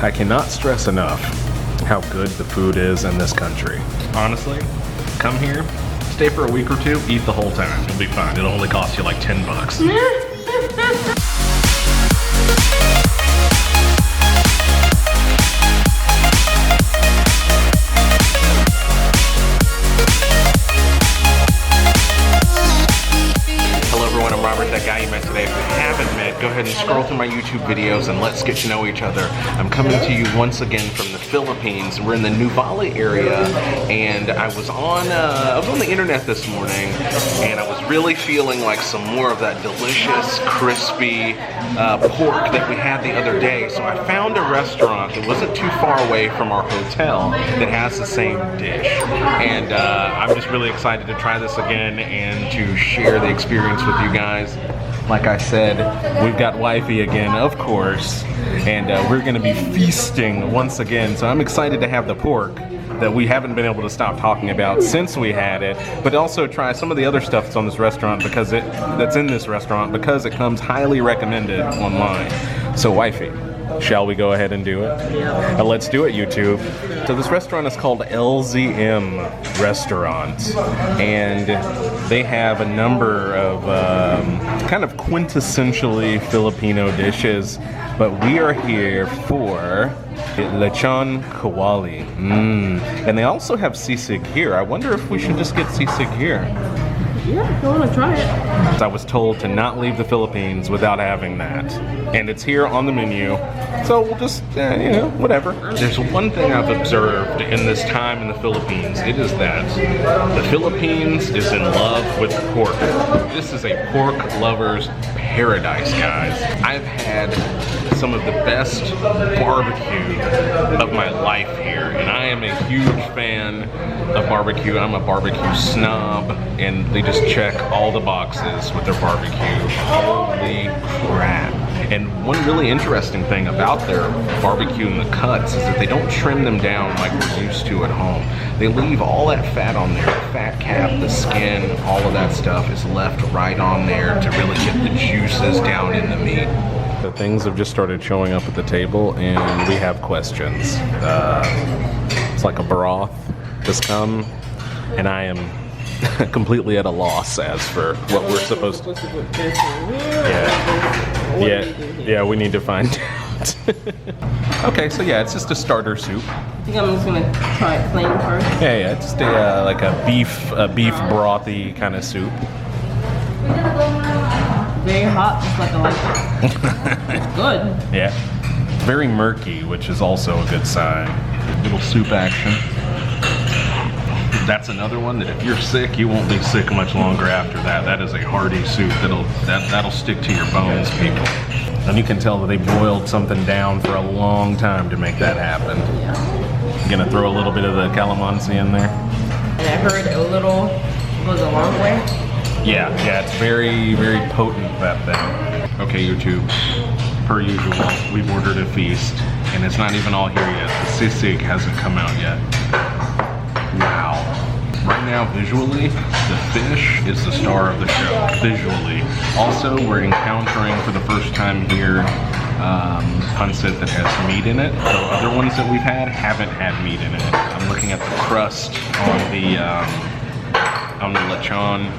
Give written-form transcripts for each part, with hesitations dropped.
I cannot stress enough how good the food is in this country. Honestly, come here, stay for a week or two, eat the whole time. You'll be fine. It'll only cost you like 10 bucks. That guy you met today. If you haven't met, go ahead and scroll through my YouTube videos and let's get to know each other. I'm coming to you once again from the Philippines. We're in the Nuvali area, and I was on the internet this morning, and I was really feeling like some more of that delicious, crispy pork that we had the other day. So I found a restaurant that wasn't too far away from our hotel that has the same dish, and I'm just really excited to try this again and to share the experience with you guys. Like I said, we've got wifey again, of course, and we're gonna be feasting once again. So I'm excited to have the pork that we haven't been able to stop talking about since we had it, but also try some of the other stuff that's on this restaurant because that's in this restaurant because it comes highly recommended online. So wifey, shall we go ahead and do it? Yeah. Let's do it, YouTube. So this restaurant is called LZM Restaurant, and they have a number of kind of quintessentially Filipino dishes, but we are here for lechon kawali. And they also have sisig here. I wonder if we should just get sisig here. Yeah, if you want to try it. I was told to not leave the Philippines without having that. And it's here on the menu. So we'll just, you know, whatever. There's one thing I've observed in this time in the Philippines. It is that the Philippines is in love with pork. This is a pork lover's paradise, guys. I've had some of the best barbecue of my life here. And I am a huge fan of barbecue. I'm a barbecue snob, and they just check all the boxes with their barbecue. Holy crap. And one really interesting thing about their barbecue and the cuts is that they don't trim them down like we're used to at home. They leave all that fat on there. The fat cap, the skin, all of that stuff is left right on there to really get the juices down in the meat. The things have just started showing up at the table, and we have questions. It's like a broth has come, and I am completely at a loss as for what we're supposed to. Yeah, we need to find out. Okay, so yeah, it's just a starter soup. I think I'm just gonna try it plain first. Yeah, it's just like a beef brothy kind of soup. Very hot, just like I like it. It's good. Yeah, very murky, which is also a good sign. Little soup action. That's another one that if you're sick, you won't be sick much longer after that. That is a hearty soup that'll stick to your bones, people. And you can tell that they boiled something down for a long time to make that happen. Yeah. I'm gonna throw a little bit of the calamansi in there. And I heard a little goes a long way. Yeah, it's very, very potent, that thing. Okay, YouTube, per usual, we've ordered a feast, and it's not even all here yet. The sisig hasn't come out yet. Wow. Right now, visually, the fish is the star of the show, visually. Also, we're encountering for the first time here pancit that has meat in it. The other ones that we've had haven't had meat in it. I'm looking at the crust on the lechon.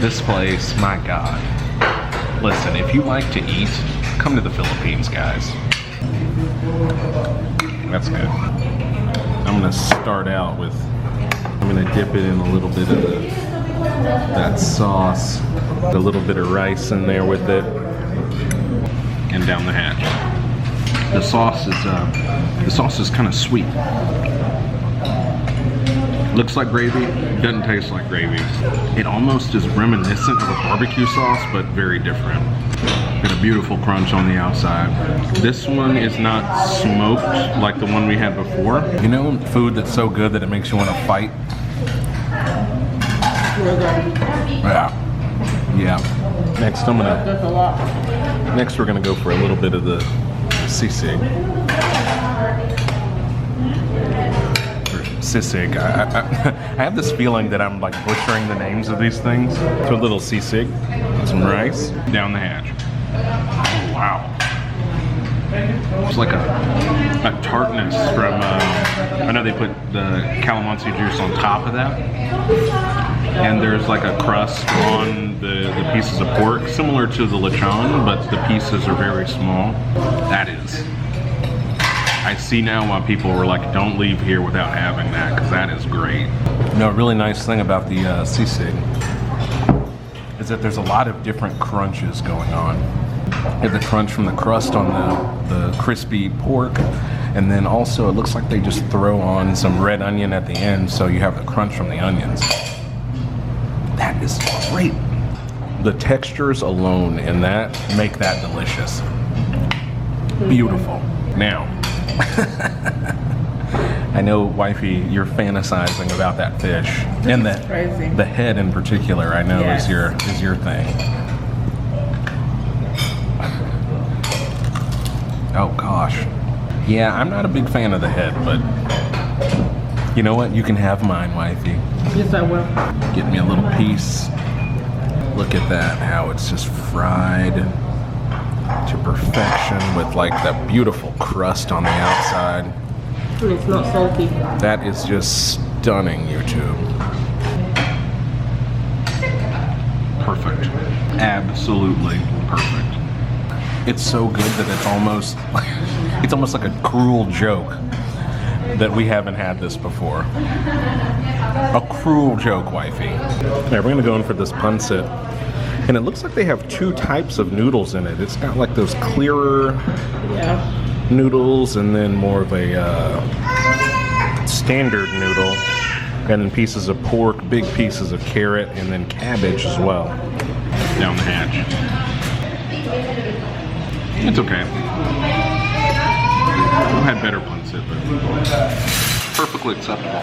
This place, my God. Listen, if you like to eat, come to the Philippines, guys. That's good. I'm gonna start out with, I'm gonna dip it in a little bit of that sauce, a little bit of rice in there with it, and down the hatch. The sauce is kind of sweet. Looks like gravy, doesn't taste like gravy. It almost is reminiscent of a barbecue sauce, but very different. Got a beautiful crunch on the outside. This one is not smoked like the one we had before. You know, food that's so good that it makes you want to fight? Yeah. Next we're gonna go for a little bit of the sisig. Sisig. I have this feeling that I'm like butchering the names of these things. So a little sisig, some rice, down the hatch. Oh, wow. It's like a tartness from, I know they put the calamansi juice on top of that. And there's like a crust on the pieces of pork, similar to the lechon, but the pieces are very small. That is, I see now why people were like, don't leave here without having that, because that is great. You know, a really nice thing about the sisig is that there's a lot of different crunches going on. You have the crunch from the crust on the crispy pork, and then also it looks like they just throw on some red onion at the end, so you have the crunch from the onions. That is great. The textures alone in that make that delicious. Beautiful. Now, I know, wifey, you're fantasizing about that fish, and the head in particular. I know is your thing. Oh gosh, yeah, I'm not a big fan of the head, but you know what? You can have mine, wifey. Yes, I will. Get me a little piece. Look at that, how it's just fried to perfection with like that beautiful crust on the outside. And it's not salty. That is just stunning, YouTube. Perfect. Absolutely perfect. It's so good that it's almost like a cruel joke that we haven't had this before. A cruel joke, wifey. Okay, we're gonna go in for this pancit. And it looks like they have two types of noodles in it. It's got like those clearer noodles and then more of a standard noodle. And then pieces of pork, big pieces of carrot, and then cabbage as well. Down the hatch. It's okay. I've had better pancit, but perfectly acceptable.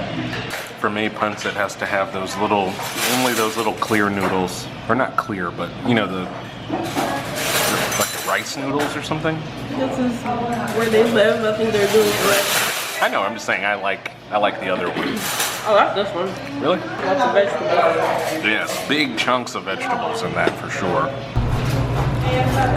For me, pancit has to have only those little clear noodles. Or not clear, but you know, like the rice noodles or something. This is where they live. I think they're doing correct. I know, I'm just saying I like the other one. I like this one. Really? Lots of vegetables. Yes, big chunks of vegetables in that for sure.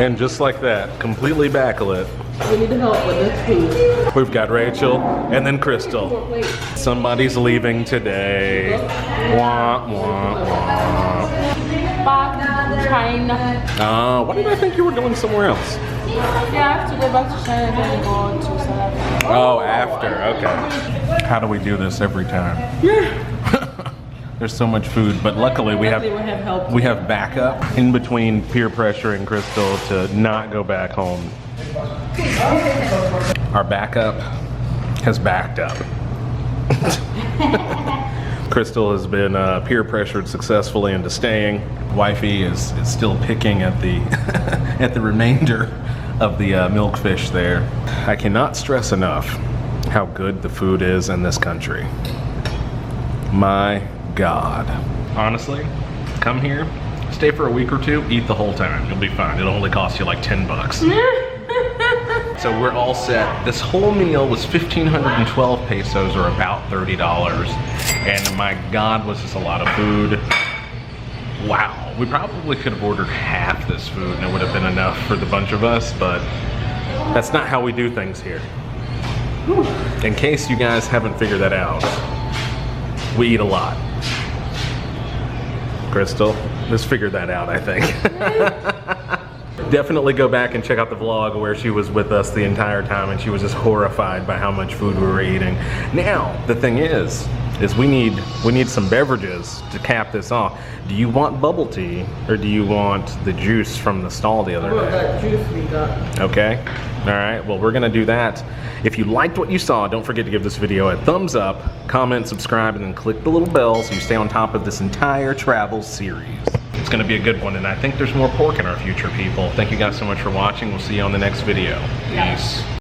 And just like that, completely backlit, We need help with this food. we've got Rachel and then Crystal. Somebody's leaving today. Wah, wah, wah. Back to China. Why did I think you were going somewhere else? Yeah, I have to go back to China and then go to South Africa. Oh, after, okay. How do we do this every time? There's so much food, but luckily we have help. we have backup in between peer pressuring Crystal to not go back home. Our backup has backed up. Crystal has been peer pressured successfully into staying. Wifey is still picking at the at the remainder of the milkfish there. I cannot stress enough how good the food is in this country. My God. Honestly, come here, stay for a week or two, eat the whole time. You'll be fine. It'll only cost you like 10 bucks. So we're all set. This whole meal was 1,512 pesos, or about $30. And my God, was this a lot of food. Wow. We probably could have ordered half this food and it would have been enough for the bunch of us, but that's not how we do things here. In case you guys haven't figured that out, we eat a lot. Crystal, let's figure that out, I think. Definitely go back and check out the vlog where she was with us the entire time and she was just horrified by how much food we were eating. Now, the thing is we need some beverages to cap this off. Do you want bubble tea or do you want the juice from the stall the other day? That juice we got. Okay. All right. Well, we're going to do that. If you liked what you saw, don't forget to give this video a thumbs up, comment, subscribe, and then click the little bell so you stay on top of this entire travel series. It's going to be a good one, and I think there's more pork in our future, people. Thank you guys so much for watching. We'll see you on the next video. Peace.